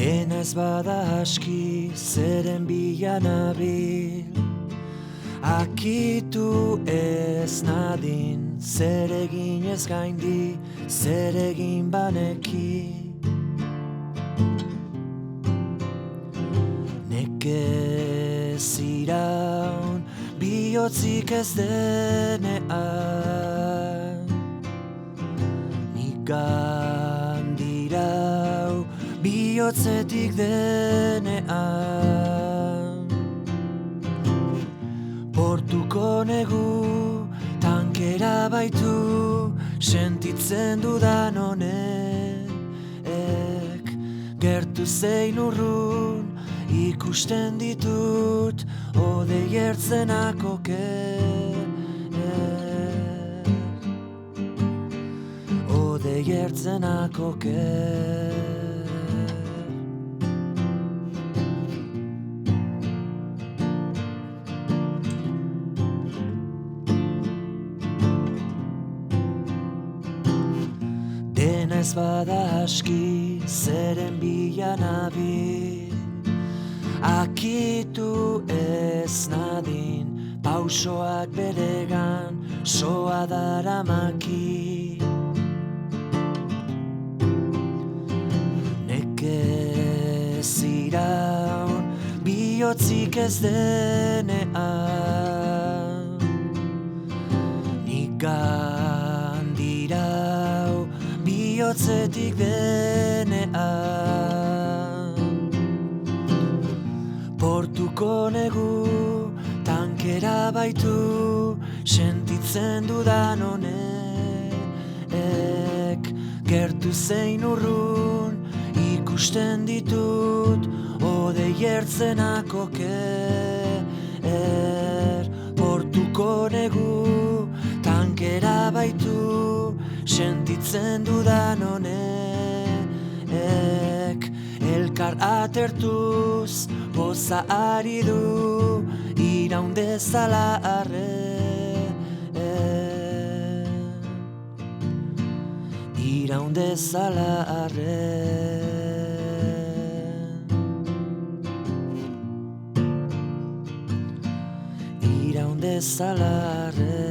Dena ez bada aski zeren bila nabil, akitu ez nadin, zer egin ez gaindi, zer egin baneki. Nekez iraun, bihotzik ez denean, nikan dirau, bihotzetik denean. Portuko negu, tankera baitu, sentitzen dudan honek, gertu zein urrun, ikusten ditut, odei ertzenak oker, odei ertzenak oker. Dena ez bada aski zeren bila nabil, akitu ez nadin, pausoak beregan soa daramaki. Nekez iraun, bihotzik ez denean, nikan dirau, bihotzetik denean. Portuko negu, tankera baitu, sentitzen dudan honek, gertu zein urrun, ikusten ditut, odei ertzenak oker. Portuko negu, tankera baitu, sentitzen dudan honek, elkar atertuz, poza ari du, iraun dezala arre, iraun dezala arre. Iraun dezala arre.